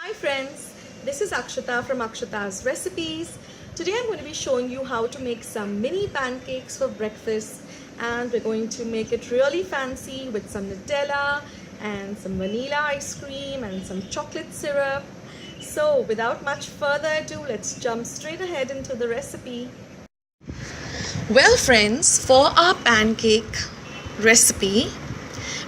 Hi friends, this is Akshata from Akshata's Recipes. Today I'm going to be showing you how to make some mini pancakes for breakfast, and we're going to make it really fancy with some Nutella and some vanilla ice cream and some chocolate syrup. So without much further ado, let's jump straight ahead into the recipe. Well friends, for our pancake recipe,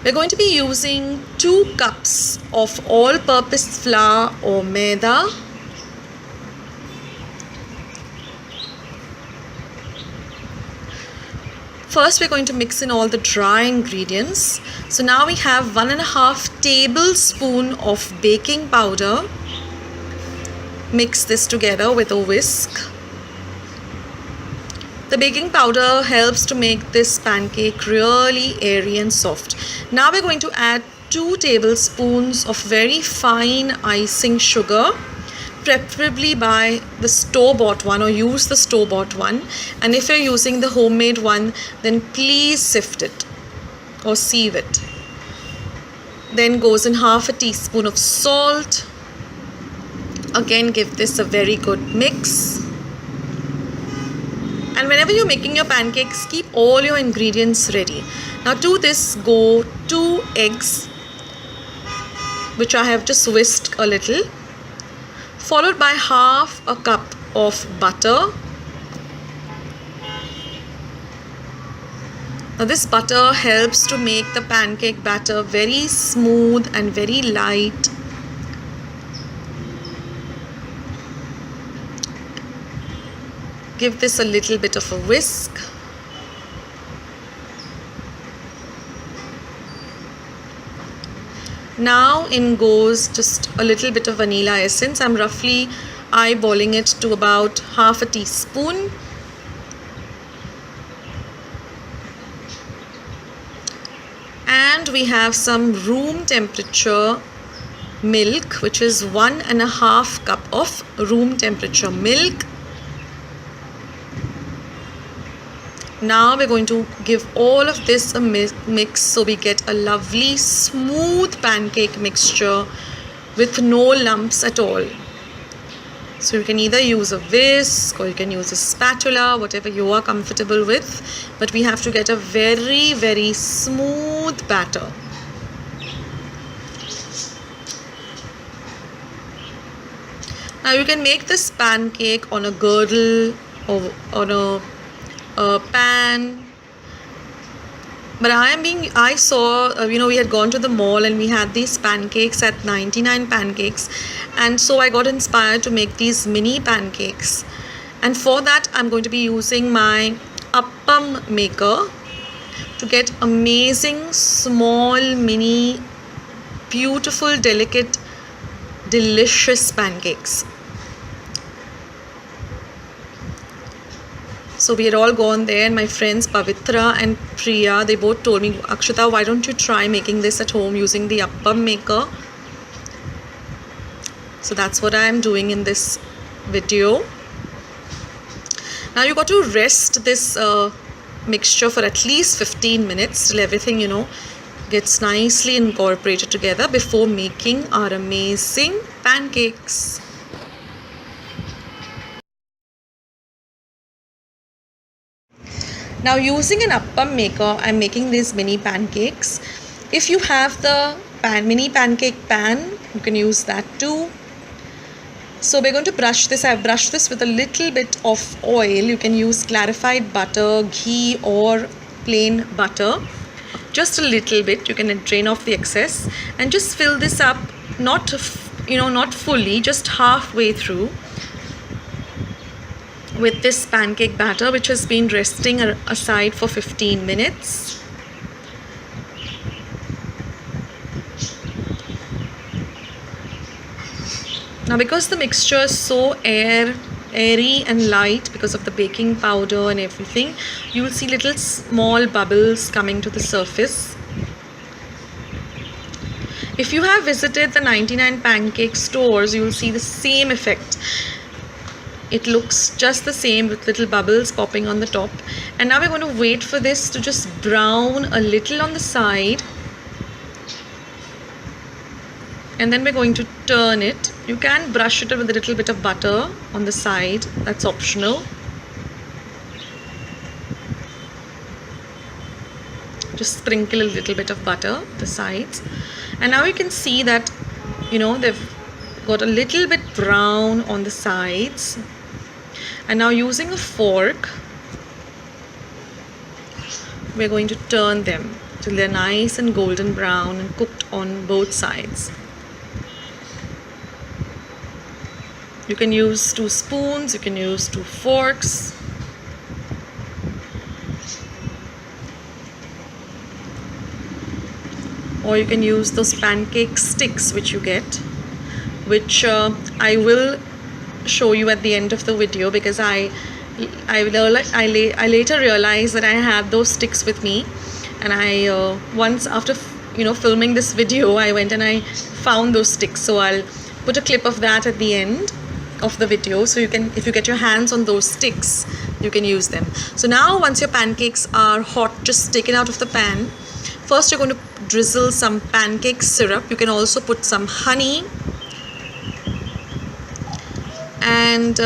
we're going to be using 2 cups of all-purpose flour or maida, first we're going to mix in all the dry ingredients. So now we have 1.5 tablespoon of baking powder. Mix this together with a whisk. The baking powder helps to make this pancake really airy and soft. Now we're going to add 2 tablespoons of very fine icing sugar, preferably by the store-bought one, or use the store-bought one. And if you're using the homemade one, then please sift it or sieve it. Then goes in half a teaspoon of salt. Again, give this a very good mix. And whenever you're making your pancakes, keep all your ingredients ready. Now to this go 2 eggs, which I have just whisked a little, followed by half a cup of butter. Now this butter helps to make the pancake batter very smooth and very light. Give this a little bit of a whisk. Now in goes just a little bit of vanilla essence. I'm roughly eyeballing it to about half a teaspoon. And we have some room temperature milk, which is 1.5 cup of room temperature milk. Now we're going to give all of this a mix so we get a lovely smooth pancake mixture with no lumps at all. So you can either use a whisk or you can use a spatula, whatever you are comfortable with. But we have to get a very, very smooth batter. Now you can make this pancake on a girdle or on a pan, but I saw we had gone to the mall and we had these pancakes at 99 Pancakes, and so I got inspired to make these mini pancakes. And for that I'm going to be using my appam maker to get amazing small mini beautiful delicate delicious pancakes. So we had all gone there, and my friends Pavitra and Priya, they both told me, Akshata, why don't you try making this at home using the appam maker? So that's what I am doing in this video. Now you got to rest this mixture for at least 15 minutes till everything gets nicely incorporated together before making our amazing pancakes. Now using an appam maker, I'm making these mini pancakes. If you have the mini pancake pan, you can use that too. So we're going to brush this. I've brushed this with a little bit of oil. You can use clarified butter, ghee or plain butter. Just a little bit. You can drain off the excess and just fill this up, not fully, just halfway through, with this pancake batter which has been resting aside for 15 minutes. Now because the mixture is so airy and light because of the baking powder and everything, you will see little small bubbles coming to the surface. If you have visited the 99 Pancake stores, you will see the same effect. It looks just the same with little bubbles popping on the top. And now we're going to wait for this to just brown a little on the side. and then we're going to turn it. You can brush it with a little bit of butter on the side, that's optional. Just sprinkle a little bit of butter the sides, and now you can see that, you know, they've got a little bit brown on the sides. And now using a fork, we're going to turn them till they're nice and golden brown and cooked on both sides. You can use 2 spoons, you can use 2 forks. Or you can use those pancake sticks which you get, which I will show you at the end of the video, because I later realized that I had those sticks with me, and I once after filming this video, I went and I found those sticks. So I'll put a clip of that at the end of the video, so you can, if you get your hands on those sticks, you can use them. So now once your pancakes are hot, just take it out of the pan. First you're going to drizzle some pancake syrup. You can also put some honey, and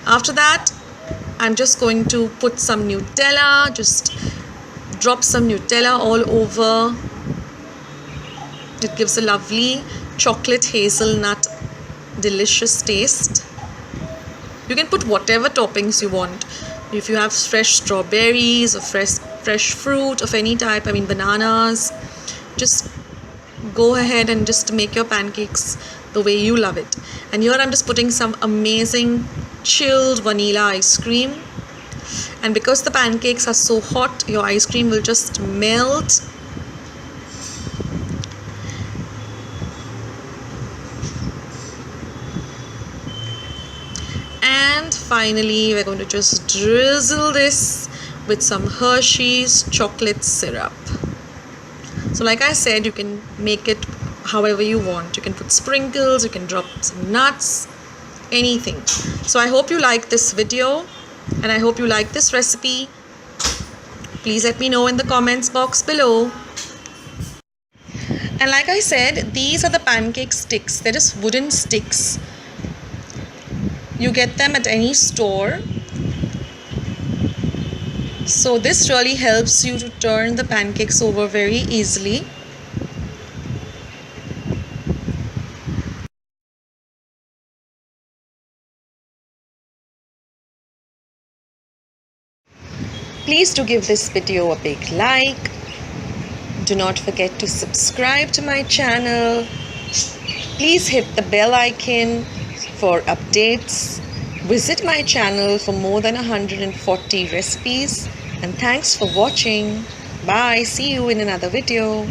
after that I'm just going to put some Nutella. Just drop some Nutella all over. It gives a lovely chocolate hazelnut delicious taste. You can put whatever toppings you want. If you have fresh strawberries or fresh fruit of any type, I mean bananas, just go ahead and just make your pancakes the way you love it. And here I'm just putting some amazing chilled vanilla ice cream, and because the pancakes are so hot, your ice cream will just melt. And finally we're going to just drizzle this with some Hershey's chocolate syrup. So like I said, you can make it however you want. You can put sprinkles, you can drop some nuts, anything. So I hope you like this video, and I hope you like this recipe. Please let me know in the comments box below. And like I said, these are the pancake sticks. They're just wooden sticks. You get them at any store. So this really helps you to turn the pancakes over very easily. Please do give this video a big like. Do not forget to subscribe to my channel. Please hit the bell icon for updates. Visit my channel for more than 140 recipes. And thanks for watching. Bye. See you in another video.